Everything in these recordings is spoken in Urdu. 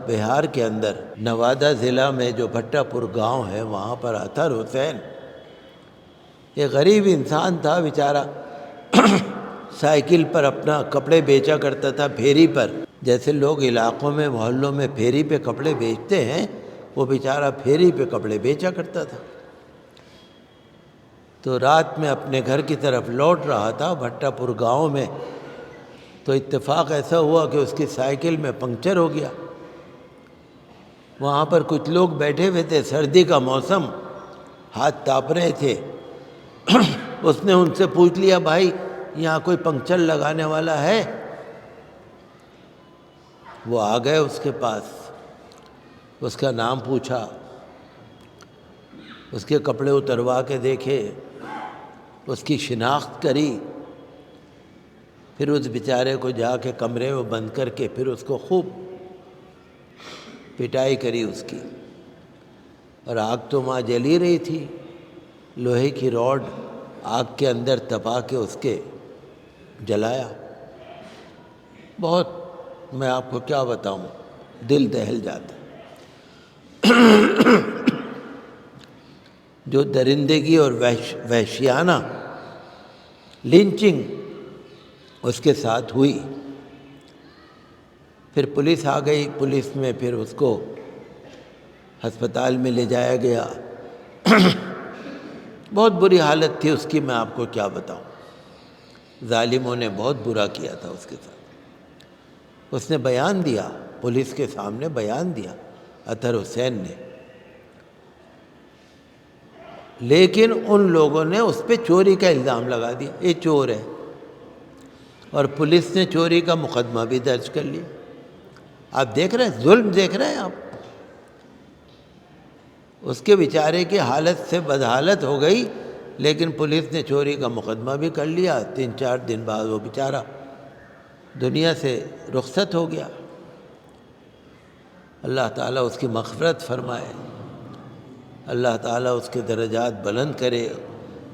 بہار کے اندر نوادہ ضلع میں جو بھٹا پور گاؤں ہے وہاں پر اطہر حسین ایک غریب انسان تھا بیچارہ، سائیکل پر اپنا کپڑے بیچا کرتا تھا پھیری پر، جیسے لوگ علاقوں میں محلوں میں پھیری پہ کپڑے بیچتے ہیں، وہ بیچارہ پھیری پہ کپڑے بیچا کرتا تھا۔ تو رات میں اپنے گھر کی طرف لوٹ رہا تھا بھٹا پور گاؤں میں، تو اتفاق ایسا ہوا کہ اس کی سائیکل میں پنکچر ہو گیا۔ وہاں پر کچھ لوگ بیٹھے ہوئے تھے، سردی کا موسم، ہاتھ تاپ رہے تھے۔ اس نے ان سے پوچھ لیا، بھائی یہاں کوئی پنکچر لگانے والا ہے؟ وہ آ گئے اس کے پاس، اس کا نام پوچھا، اس کے کپڑے اتروا کے دیکھے، اس کی شناخت کری، پھر اس بیچارے کو جا کے کمرے میں بند کر کے پھر اس کو خوب پٹائی کری اس کی، اور آگ تو وہاں جل ہی رہی تھی، لوہے کی راڈ آگ کے اندر تپا کے اس کے جلایا۔ بہت، میں آپ کو کیا بتاؤں، دل دہل جاتا۔ جو درندگی اور وحشیانہ لنچنگ اس کے ساتھ ہوئی، پھر پولیس آ گئی، پولیس میں پھر اس کو ہسپتال میں لے جایا گیا۔ بہت بری حالت تھی اس کی، میں آپ کو کیا بتاؤں، ظالموں نے بہت برا کیا تھا اس کے ساتھ۔ اس نے بیان دیا، پولیس کے سامنے بیان دیا اطہر حسین نے، لیکن ان لوگوں نے اس پہ چوری کا الزام لگا دیا، یہ چور ہے، اور پولیس نے چوری کا مقدمہ بھی درج کر لیا۔ آپ دیکھ رہے ہیں، ظلم دیکھ رہے ہیں آپ، اس کے بیچارے کی حالت سے بدحالت ہو گئی، لیکن پولیس نے چوری کا مقدمہ بھی کر لیا۔ 3-4 دن بعد وہ بیچارہ دنیا سے رخصت ہو گیا۔ اللہ تعالیٰ اس کی مغفرت فرمائے، اللہ تعالیٰ اس کے درجات بلند کرے،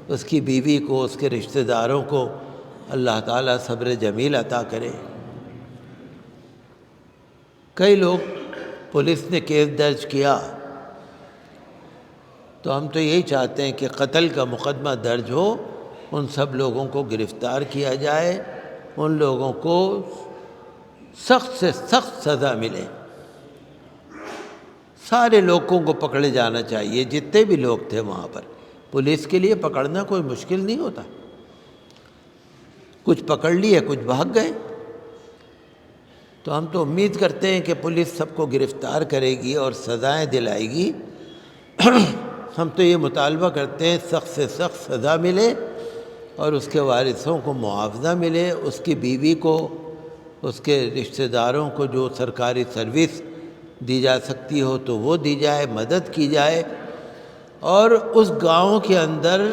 اس کی بیوی کو، اس کے رشتہ داروں کو اللہ تعالیٰ صبر جمیل عطا کرے۔ کئی لوگ، پولیس نے کیس درج کیا، تو ہم تو یہی چاہتے ہیں کہ قتل کا مقدمہ درج ہو، ان سب لوگوں کو گرفتار کیا جائے، ان لوگوں کو سخت سے سخت سزا ملے، سارے لوگوں کو پکڑے جانا چاہیے، جتنے بھی لوگ تھے وہاں پر۔ پولیس کے لیے پکڑنا کوئی مشکل نہیں ہوتا، کچھ پکڑ لیے، کچھ بھاگ گئے، تو ہم تو امید کرتے ہیں کہ پولیس سب کو گرفتار کرے گی اور سزائیں دلائے گی۔ ہم تو یہ مطالبہ کرتے ہیں سخت سے سخت سزا ملے، اور اس کے وارثوں کو معاوضہ ملے، اس کی بیوی کو، اس کے رشتہ داروں کو جو سرکاری سروس دی جا سکتی ہو تو وہ دی جائے، مدد کی جائے، اور اس گاؤں کے اندر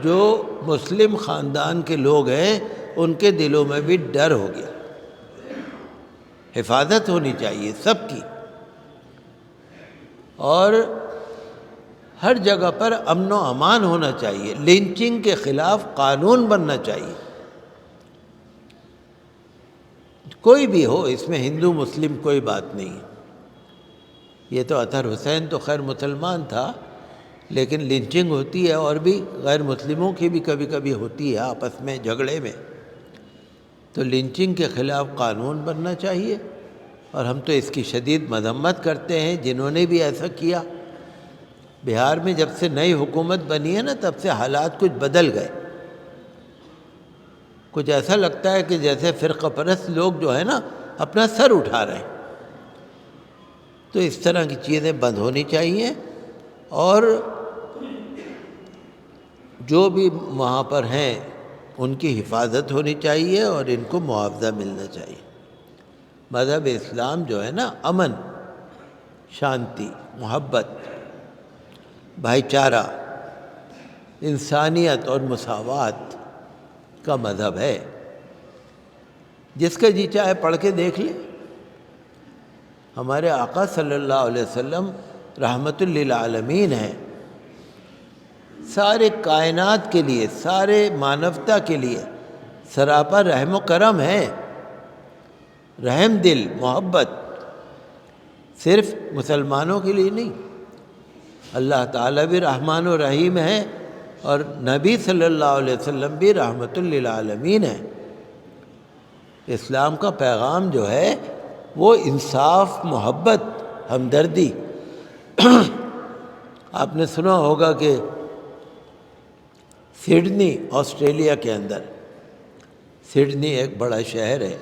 جو مسلم خاندان کے لوگ ہیں ان کے دلوں میں بھی ڈر ہو گیا۔ حفاظت ہونی چاہیے سب کی، اور ہر جگہ پر امن و امان ہونا چاہیے، لنچنگ کے خلاف قانون بننا چاہیے، کوئی بھی ہو، اس میں ہندو مسلم کوئی بات نہیں ہے۔ یہ تو اطہر حسین تو خیر مسلمان تھا، لیکن لنچنگ ہوتی ہے، اور بھی غیر مسلموں کی بھی کبھی کبھی ہوتی ہے آپس میں جھگڑے میں، تو لنچنگ کے خلاف قانون بننا چاہیے، اور ہم تو اس کی شدید مذمت کرتے ہیں جنہوں نے بھی ایسا کیا۔ بہار میں جب سے نئی حکومت بنی ہے نا، تب سے حالات کچھ بدل گئے، کچھ ایسا لگتا ہے کہ جیسے فرقہ پرست لوگ جو ہے نا اپنا سر اٹھا رہے ہیں۔ تو اس طرح کی چیزیں بند ہونی چاہیے، اور جو بھی وہاں پر ہیں ان کی حفاظت ہونی چاہیے، اور ان کو معاوضہ ملنا چاہیے۔ مذہب اسلام جو ہے نا امن، شانتی، محبت، بھائی چارہ، انسانیت اور مساوات کا مذہب ہے۔ جس کا جی چاہے پڑھ کے دیکھ لے۔ ہمارے آقا صلی اللہ علیہ وسلم رحمت للعالمین ہیں، سارے کائنات کے لیے، سارے مانوتا کے لیے سراپا رحم و کرم ہے، رحم دل، محبت، صرف مسلمانوں کے لیے نہیں، اللہ تعالیٰ بھی رحمان و رحیم ہے اور نبی صلی اللہ علیہ وسلم بھی رحمت للعالمین ہے۔ اسلام کا پیغام جو ہے وہ انصاف، محبت، ہمدردی۔ آپ نے سنا ہوگا کہ سڈنی آسٹریلیا کے اندر، سڈنی ایک بڑا شہر ہے،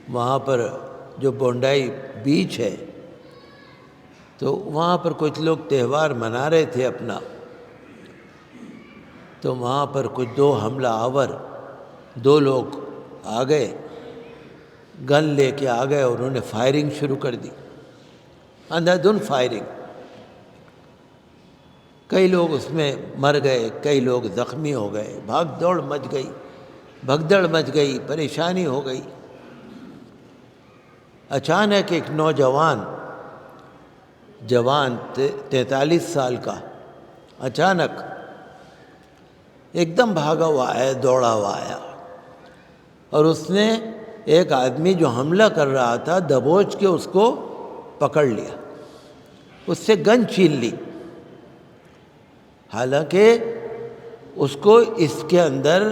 وہاں پر جو بونڈائی بیچ ہے، تو وہاں پر کچھ لوگ تہوار منا رہے تھے اپنا، تو وہاں پر کچھ دو حملہ آور دو لوگ آ گئے، گن لے کے آ گئے اور انہوں نے فائرنگ شروع کر دی، اندھا دھند فائرنگ۔ کئی لوگ اس میں مر گئے، کئی لوگ زخمی ہو گئے، بھاگ دوڑ مچ گئی، بھگدڑ مچ گئی، پریشانی ہو گئی۔ اچانک ایک نوجوان 43 سال کا اچانک ایک دم بھاگا ہوا آیا، دوڑا ہوا آیا، اور اس نے ایک آدمی جو حملہ کر رہا تھا دبوچ کے اس کو پکڑ لیا، اس سے گن چھین لی۔ حالانکہ اس کو اس کے اندر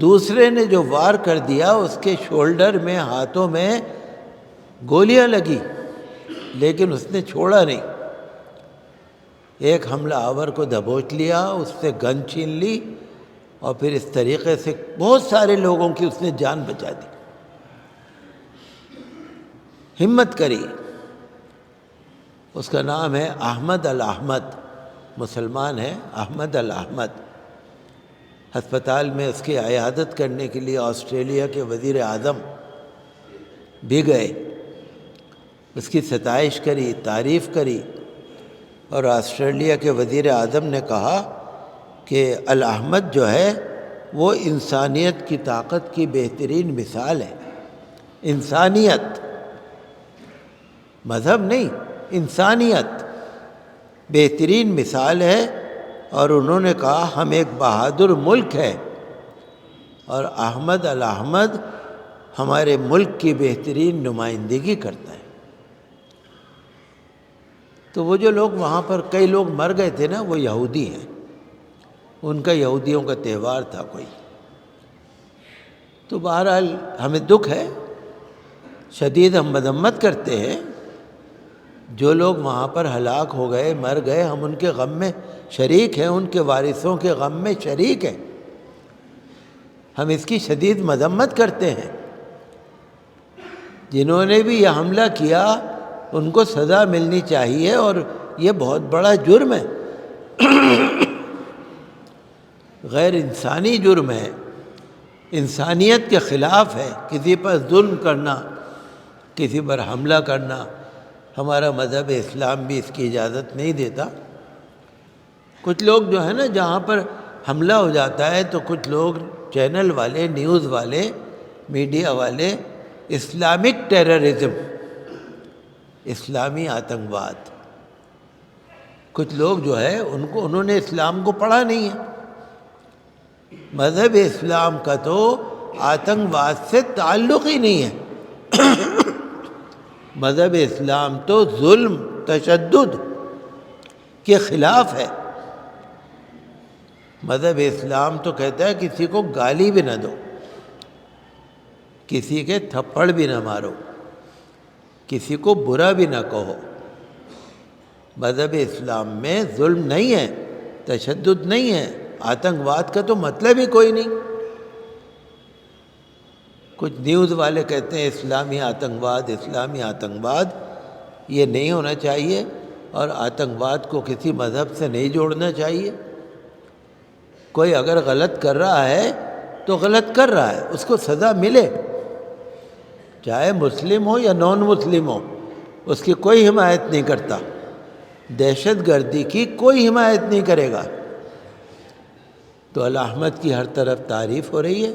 دوسرے نے جو وار کر دیا اس کے شولڈر میں، ہاتھوں میں گولیاں لگی، لیکن اس نے چھوڑا نہیں۔ ایک حملہ آور کو دبوچ لیا، اس سے گن چھین لی، اور پھر اس طریقے سے بہت سارے لوگوں کی اس نے جان بچا دی۔ ہمت کری۔ اس کا نام ہے احمد الاحمد، مسلمان ہے احمد الاحمد۔ ہسپتال میں اس کی عیادت کرنے کے لیے آسٹریلیا کے وزیر اعظم بھی گئے، اس کی ستائش کری، تعریف کری، اور آسٹریلیا کے وزیر اعظم نے کہا کہ الاحمد جو ہے وہ انسانیت کی طاقت کی بہترین مثال ہے۔ انسانیت، مذہب نہیں، انسانیت بہترین مثال ہے۔ اور انہوں نے کہا ہم ایک بہادر ملک ہے، اور احمد الاحمد ہمارے ملک کی بہترین نمائندگی کرتا ہے۔ تو وہ جو لوگ وہاں پر کئی لوگ مر گئے تھے نا، وہ یہودی ہیں، ان کا یہودیوں کا تہوار تھا کوئی۔ تو بہرحال ہمیں دکھ ہے، شدید ہم مذمت کرتے ہیں، جو لوگ وہاں پر ہلاک ہو گئے، مر گئے، ہم ان کے غم میں شریک ہیں، ان کے وارثوں کے غم میں شریک ہیں، ہم اس کی شدید مذمت کرتے ہیں۔ جنہوں نے بھی یہ حملہ کیا ان کو سزا ملنی چاہیے، اور یہ بہت بڑا جرم ہے، غیر انسانی جرم ہے، انسانیت کے خلاف ہے۔ کسی پر ظلم کرنا، کسی پر حملہ کرنا، ہمارا مذہب اسلام بھی اس کی اجازت نہیں دیتا۔ کچھ لوگ جو ہے نا، جہاں پر حملہ ہو جاتا ہے تو کچھ لوگ چینل والے، نیوز والے، میڈیا والے اسلامک ٹیررزم، اسلامی آتنکواد، کچھ لوگ جو ہے انہوں نے اسلام کو پڑھا نہیں ہے۔ مذہب اسلام کا تو آتنکواد سے تعلق ہی نہیں ہے۔ مذہب اسلام تو ظلم، تشدد کے خلاف ہے۔ مذہب اسلام تو کہتا ہے کسی کو گالی بھی نہ دو، کسی کے تھپڑ بھی نہ مارو، کسی کو برا بھی نہ کہو۔ مذہب اسلام میں ظلم نہیں ہے، تشدد نہیں ہے، آتنکواد کا تو مطلب ہی کوئی نہیں۔ کچھ نیوز والے کہتے ہیں اسلامی آتنکواد، اسلامی آتنکواد، یہ نہیں ہونا چاہیے، اور آتنکواد کو کسی مذہب سے نہیں جوڑنا چاہیے۔ کوئی اگر غلط کر رہا ہے تو غلط کر رہا ہے، اس کو سزا ملے، چاہے مسلم ہو یا نان مسلم ہو، اس کی کوئی حمایت نہیں کرتا، دہشت گردی کی کوئی حمایت نہیں کرے گا۔ تو الاحمد کی ہر طرف تعریف ہو رہی ہے،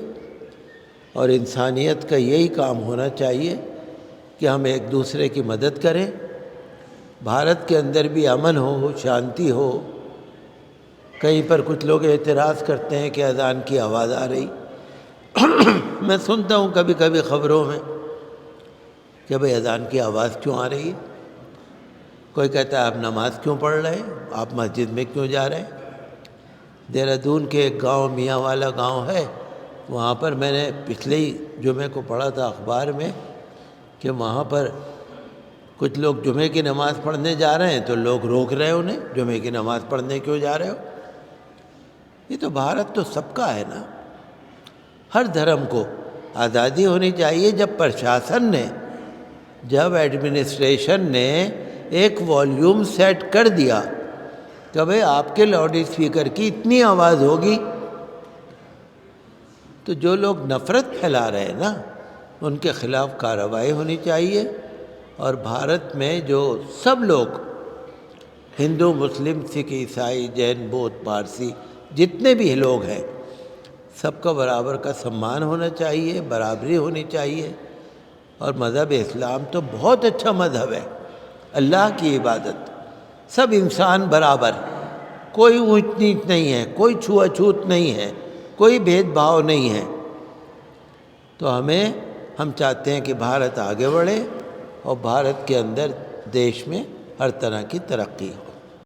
اور انسانیت کا یہی کام ہونا چاہیے کہ ہم ایک دوسرے کی مدد کریں۔ بھارت کے اندر بھی امن ہو، شانتی ہو۔ کہیں پر کچھ لوگ اعتراض کرتے ہیں کہ اذان کی آواز آ رہی، میں سنتا ہوں کبھی کبھی خبروں میں کہ بھئی اذان کی آواز کیوں آ رہی ہے؟ کوئی کہتا ہے آپ نماز کیوں پڑھ رہے ہیں، آپ مسجد میں کیوں جا رہے ہیں؟ دہرادون کے ایک گاؤں میاں والا گاؤں ہے، وہاں پر میں نے پچھلے ہی جمعے کو پڑھا تھا اخبار میں کہ وہاں پر کچھ لوگ جمعے کی نماز پڑھنے جا رہے ہیں تو لوگ روک رہے ہیں انہیں، جمعے کی نماز پڑھنے کیوں جا رہے ہو؟ یہ تو بھارت تو سب کا ہے نا، ہر دھرم کو آزادی ہونی چاہیے۔ جب پرشاسن نے، جب ایڈمنسٹریشن نے ایک والیوم سیٹ کر دیا کہ بھئی آپ کے لاؤڈ اسپیکر کی اتنی آواز ہوگی، تو جو لوگ نفرت پھیلا رہے ہیں نا ان کے خلاف کارروائی ہونی چاہیے۔ اور بھارت میں جو سب لوگ، ہندو، مسلم، سکھ، عیسائی، جین، بودھ، پارسی، جتنے بھی لوگ ہیں، سب کا برابر کا سمان ہونا چاہیے، برابری ہونی چاہیے۔ اور مذہب اسلام تو بہت اچھا مذہب ہے، اللہ کی عبادت، سب انسان برابر، کوئی اونچ نیچ نہیں ہے، کوئی چھوا چھوت نہیں ہے، کوئی بھید بھاؤ نہیں ہے۔ تو ہم چاہتے ہیں کہ بھارت آگے بڑھے اور بھارت کے اندر دیش میں ہر طرح کی ترقی ہو۔